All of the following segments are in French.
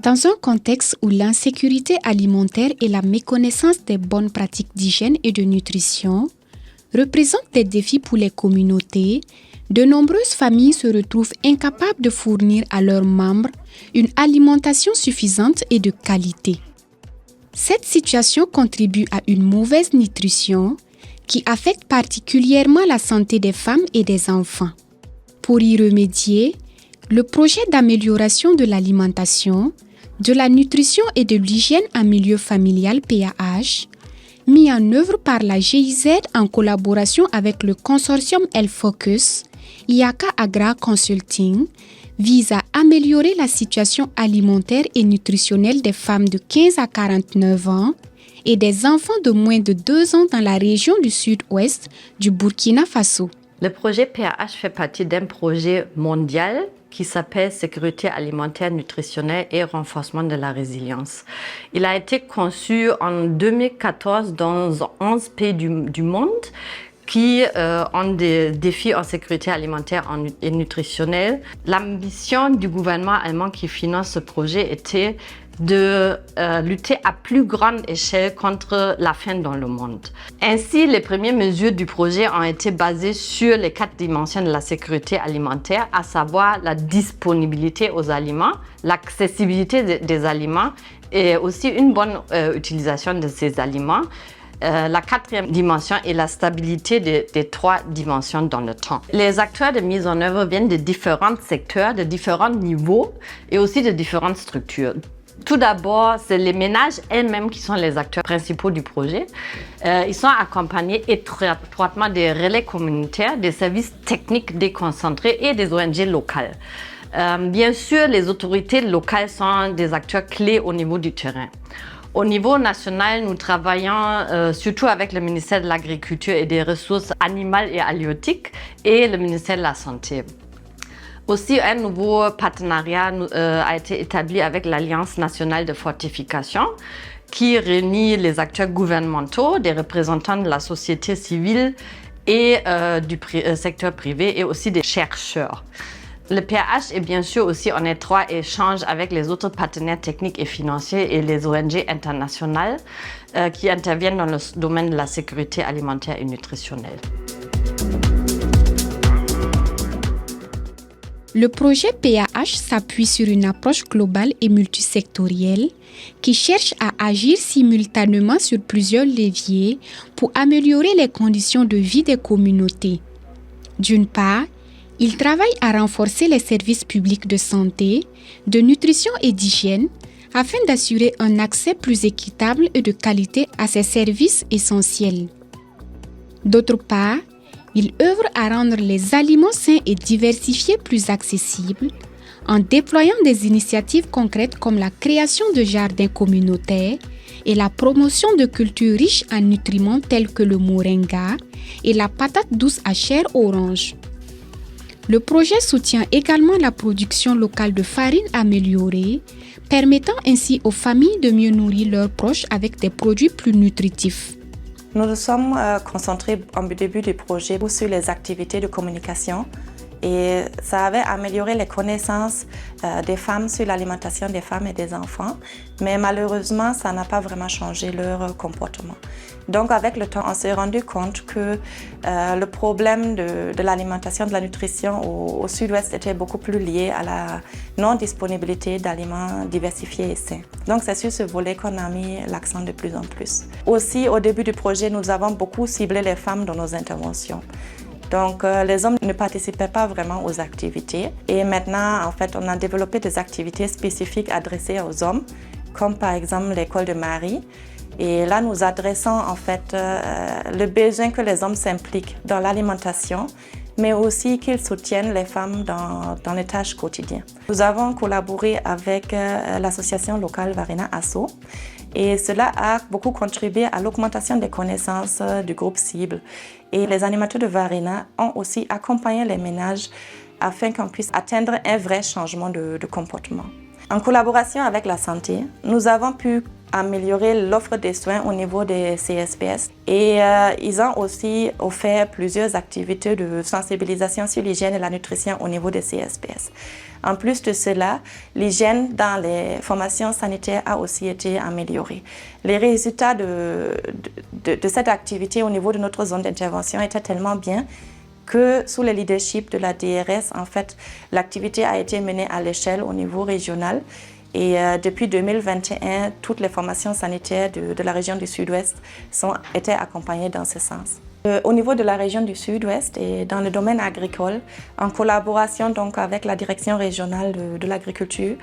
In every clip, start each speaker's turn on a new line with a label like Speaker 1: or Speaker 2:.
Speaker 1: Dans un contexte où l'insécurité alimentaire et la méconnaissance des bonnes pratiques d'hygiène et de nutrition représentent des défis pour les communautés, de nombreuses familles se retrouvent incapables de fournir à leurs membres une alimentation suffisante et de qualité. Cette situation contribue à une mauvaise nutrition qui affecte particulièrement la santé des femmes et des enfants. Pour y remédier, le projet d'amélioration de l'alimentation, de la nutrition et de l'hygiène en milieu familial PAH, mis en œuvre par la GIZ en collaboration avec le consortium L-Focus, IACA Agra Consulting, vise à améliorer la situation alimentaire et nutritionnelle des femmes de 15 à 49 ans et des enfants de moins de 2 ans dans la région du sud-ouest du Burkina Faso.
Speaker 2: Le projet PAH fait partie d'un projet mondial qui s'appelle Sécurité alimentaire, nutritionnelle et renforcement de la résilience. Il a été conçu en 2014 dans 11 pays du monde qui ont des défis en sécurité alimentaire et nutritionnelle. L'ambition du gouvernement allemand qui finance ce projet était de lutter à plus grande échelle contre la faim dans le monde. Ainsi, les premières mesures du projet ont été basées sur les 4 dimensions de la sécurité alimentaire, à savoir la disponibilité aux aliments, l'accessibilité des aliments et aussi une bonne utilisation de ces aliments. La 4e dimension est la stabilité des 3 dimensions dans le temps. Les acteurs de mise en œuvre viennent de différents secteurs, de différents niveaux et aussi de différentes structures. Tout d'abord, c'est les ménages elles-mêmes qui sont les acteurs principaux du projet. Ils sont accompagnés étroitement des relais communautaires, des services techniques déconcentrés et des ONG locales. Bien sûr, les autorités locales sont des acteurs clés au niveau du terrain. Au niveau national, nous travaillons surtout avec le ministère de l'Agriculture et des Ressources animales et halieutiques et le ministère de la Santé. Aussi, un nouveau partenariat a été établi avec l'Alliance nationale de fortification qui réunit les acteurs gouvernementaux, des représentants de la société civile et du secteur privé et aussi des chercheurs. Le PAH est bien sûr aussi en étroit échange avec les autres partenaires techniques et financiers et les ONG internationales qui interviennent dans le domaine de la sécurité alimentaire et nutritionnelle.
Speaker 1: Le projet PAH s'appuie sur une approche globale et multisectorielle qui cherche à agir simultanément sur plusieurs leviers pour améliorer les conditions de vie des communautés. D'une part, il travaille à renforcer les services publics de santé, de nutrition et d'hygiène afin d'assurer un accès plus équitable et de qualité à ces services essentiels. D'autre part, il œuvre à rendre les aliments sains et diversifiés plus accessibles en déployant des initiatives concrètes comme la création de jardins communautaires et la promotion de cultures riches en nutriments tels que le moringa et la patate douce à chair orange. Le projet soutient également la production locale de farine améliorée, permettant ainsi aux familles de mieux nourrir leurs proches avec des produits plus nutritifs.
Speaker 3: Nous nous sommes concentrés au début du projet sur les activités de communication et ça avait amélioré les connaissances des femmes sur l'alimentation des femmes et des enfants, mais malheureusement, ça n'a pas vraiment changé leur comportement. Donc avec le temps, on s'est rendu compte que le problème de l'alimentation, de la nutrition au sud-ouest était beaucoup plus lié à la non-disponibilité d'aliments diversifiés et sains. Donc c'est sur ce volet qu'on a mis l'accent de plus en plus. Aussi, au début du projet, nous avons beaucoup ciblé les femmes dans nos interventions. Donc, les hommes ne participaient pas vraiment aux activités. Et maintenant, en fait, on a développé des activités spécifiques adressées aux hommes, comme par exemple l'école de Marie. Et là, nous adressons en fait le besoin que les hommes s'impliquent dans l'alimentation, mais aussi qu'ils soutiennent les femmes dans les tâches quotidiennes. Nous avons collaboré avec l'association locale Varina Asso. Et cela a beaucoup contribué à l'augmentation des connaissances du groupe cible. Et les animateurs de Varina ont aussi accompagné les ménages afin qu'on puisse atteindre un vrai changement de comportement. En collaboration avec la santé, nous avons pu améliorer l'offre des soins au niveau des CSPS. Et ils ont aussi offert plusieurs activités de sensibilisation sur l'hygiène et la nutrition au niveau des CSPS. En plus de cela, l'hygiène dans les formations sanitaires a aussi été améliorée. Les résultats de cette activité au niveau de notre zone d'intervention étaient tellement bien que sous le leadership de la DRS, en fait, l'activité a été menée à l'échelle au niveau régional. Et depuis 2021, toutes les formations sanitaires de la région du Sud-Ouest étaient accompagnées dans ce sens. Au niveau de la région du Sud-Ouest et dans le domaine agricole, en collaboration donc avec la direction régionale de l'agriculture,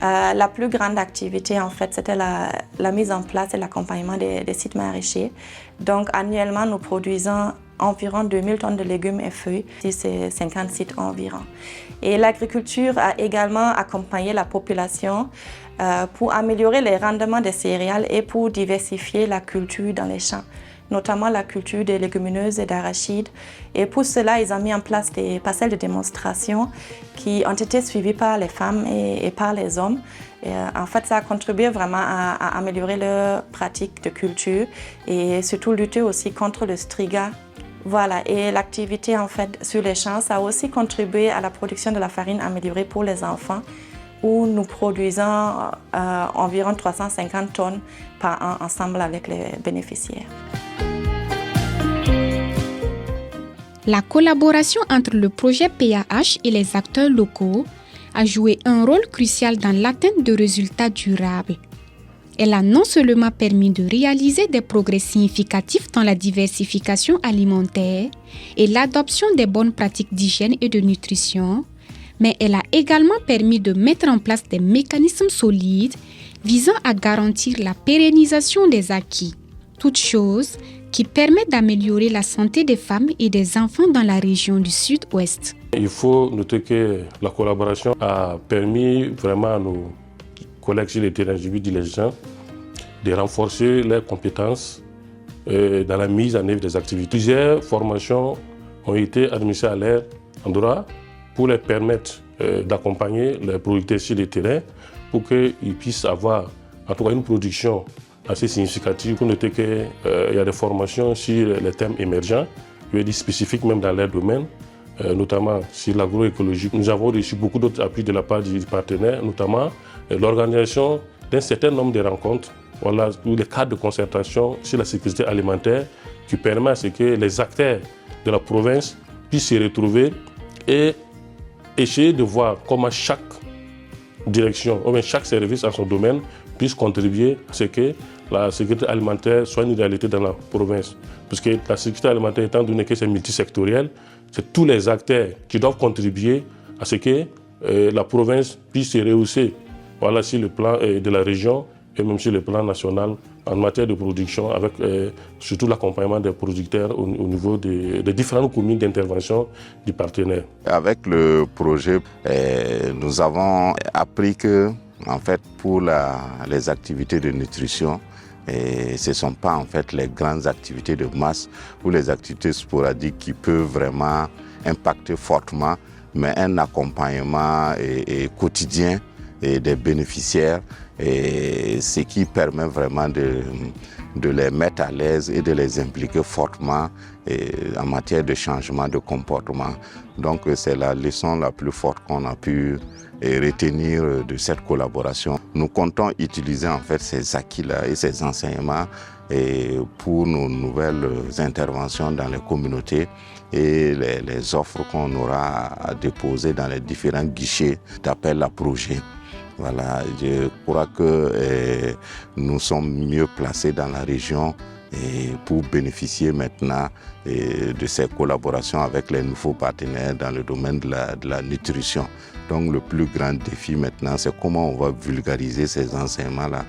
Speaker 3: la plus grande activité, en fait, c'était la mise en place et l'accompagnement des sites maraîchers. Donc, annuellement, nous produisons environ 2000 tonnes de légumes et fruits, c'est 50 sites environ. Et l'agriculture a également accompagné la population pour améliorer les rendements des céréales et pour diversifier la culture dans les champs, notamment la culture des légumineuses et d'arachides. Et pour cela, ils ont mis en place des parcelles de démonstration qui ont été suivies par les femmes et par les hommes. Et, en fait, ça a contribué vraiment à améliorer leur pratique de culture et surtout lutter aussi contre le striga. Voilà, et l'activité en fait sur les champs, ça a aussi contribué à la production de la farine améliorée pour les enfants, où nous produisons environ 350 tonnes par an ensemble avec les bénéficiaires.
Speaker 1: La collaboration entre le projet PAH et les acteurs locaux a joué un rôle crucial dans l'atteinte de résultats durables. Elle a non seulement permis de réaliser des progrès significatifs dans la diversification alimentaire et l'adoption des bonnes pratiques d'hygiène et de nutrition, mais elle a également permis de mettre en place des mécanismes solides visant à garantir la pérennisation des acquis, toutes choses qui permettent d'améliorer la santé des femmes et des enfants dans la région du Sud-Ouest.
Speaker 4: Il faut noter que la collaboration a permis vraiment à nos collègues sur le terrain, je veux dire les gens, de renforcer leurs compétences dans la mise en œuvre des activités. Plusieurs formations ont été administrées à leur endroit pour leur permettre d'accompagner les producteurs sur le terrain pour qu'ils puissent avoir en tout cas une production assez significative. Pour noter qu'il y a des formations sur les thèmes émergents, je veux dire spécifiques même dans leur domaine, notamment sur l'agroécologie. Nous avons reçu beaucoup d'autres appuis de la part du partenaire, notamment l'organisation d'un certain nombre de rencontres, voilà, ou des cadres de concertation sur la sécurité alimentaire qui permet à ce que les acteurs de la province puissent se retrouver et essayer de voir comment chaque direction, ou bien chaque service à son domaine puisse contribuer à ce que la sécurité alimentaire soit une réalité dans la province. Parce que la sécurité alimentaire, étant donné que c'est multisectoriel, c'est tous les acteurs qui doivent contribuer à ce que la province puisse se rehausser, voilà, sur le plan de la région et même sur le plan national en matière de production, avec surtout l'accompagnement des producteurs au niveau des différentes communes d'intervention du partenaire.
Speaker 5: Avec le projet, nous avons appris que, en fait, pour les activités de nutrition, ce ne sont pas en fait les grandes activités de masse ou les activités sporadiques qui peuvent vraiment impacter fortement, mais un accompagnement quotidien des bénéficiaires, ce qui permet vraiment de les mettre à l'aise et de les impliquer fortement en matière de changement de comportement. Donc c'est la leçon la plus forte qu'on a pu retenir de cette collaboration. Nous comptons utiliser en fait ces acquis-là et ces enseignements pour nos nouvelles interventions dans les communautés et les offres qu'on aura à déposer dans les différents guichets d'appel à projet. Voilà, je crois que nous sommes mieux placés dans la région pour bénéficier maintenant de ces collaborations avec les nouveaux partenaires dans le domaine de la nutrition. Donc le plus grand défi maintenant, c'est comment on va vulgariser ces enseignements-là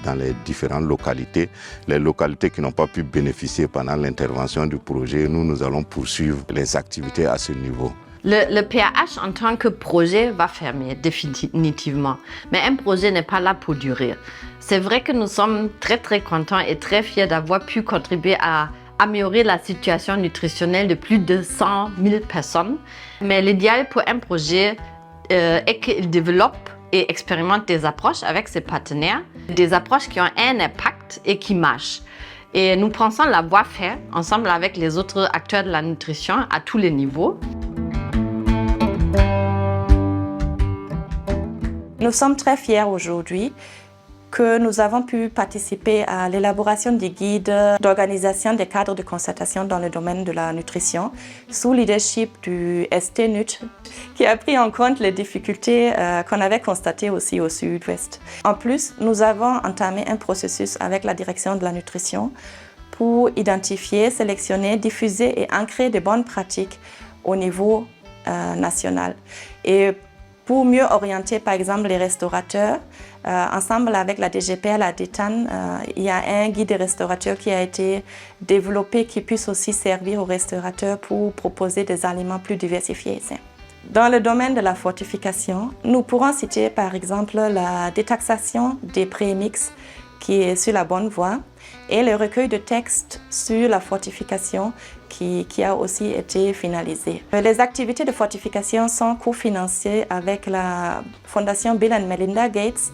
Speaker 5: dans les différentes localités. Les localités qui n'ont pas pu bénéficier pendant l'intervention du projet, nous allons poursuivre les activités à ce niveau.
Speaker 2: Le PAH en tant que projet va fermer définitivement, mais un projet n'est pas là pour durer. C'est vrai que nous sommes très contents et très fiers d'avoir pu contribuer à améliorer la situation nutritionnelle de plus de 100 000 personnes, mais l'idéal pour un projet est qu'il développe et expérimente des approches avec ses partenaires, des approches qui ont un impact et qui marchent. Et nous pensons l'avoir fait ensemble avec les autres acteurs de la nutrition à tous les niveaux.
Speaker 3: Nous sommes très fiers aujourd'hui que nous avons pu participer à l'élaboration des guides d'organisation des cadres de concertation dans le domaine de la nutrition sous leadership du ST-NUT qui a pris en compte les difficultés qu'on avait constatées aussi au Sud-Ouest. En plus, nous avons entamé un processus avec la direction de la nutrition pour identifier, sélectionner, diffuser et ancrer de bonnes pratiques au niveau national. Et pour mieux orienter, par exemple, les restaurateurs, ensemble avec la DGPL à Détane, il y a un guide des restaurateurs qui a été développé qui puisse aussi servir aux restaurateurs pour proposer des aliments plus diversifiés et sains. Dans le domaine de la fortification, nous pourrons citer par exemple la détaxation des prémix qui est sur la bonne voie et le recueil de textes sur la fortification qui a aussi été finalisé. Les activités de fortification sont cofinancées avec la Fondation Bill & Melinda Gates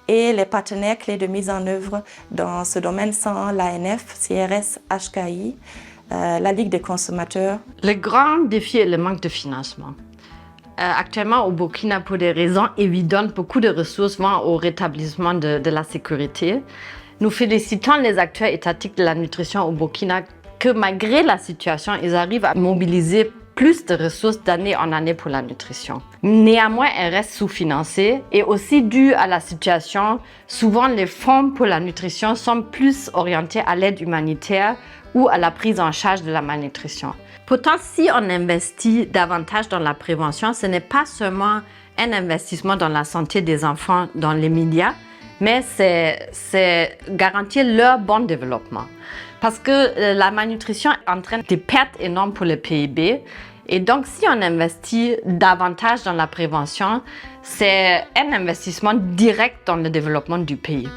Speaker 3: et les partenaires clés de mise en œuvre dans ce domaine sont l'ANF, CRS, HKI, la Ligue des consommateurs.
Speaker 2: Le grand défi est le manque de financement. Actuellement, au Burkina, pour des raisons évidentes, beaucoup de ressources vont au rétablissement de la sécurité. Nous félicitons les acteurs étatiques de la nutrition au Burkina que malgré la situation, ils arrivent à mobiliser plus de ressources d'année en année pour la nutrition. Néanmoins, elles restent sous-financées et aussi dû à la situation, souvent les fonds pour la nutrition sont plus orientés à l'aide humanitaire ou à la prise en charge de la malnutrition. Pourtant, si on investit davantage dans la prévention, ce n'est pas seulement un investissement dans la santé des enfants dans les médias, mais c'est garantir leur bon développement. Parce que la malnutrition entraîne des pertes énormes pour le PIB. Et donc, si on investit davantage dans la prévention, c'est un investissement direct dans le développement du pays.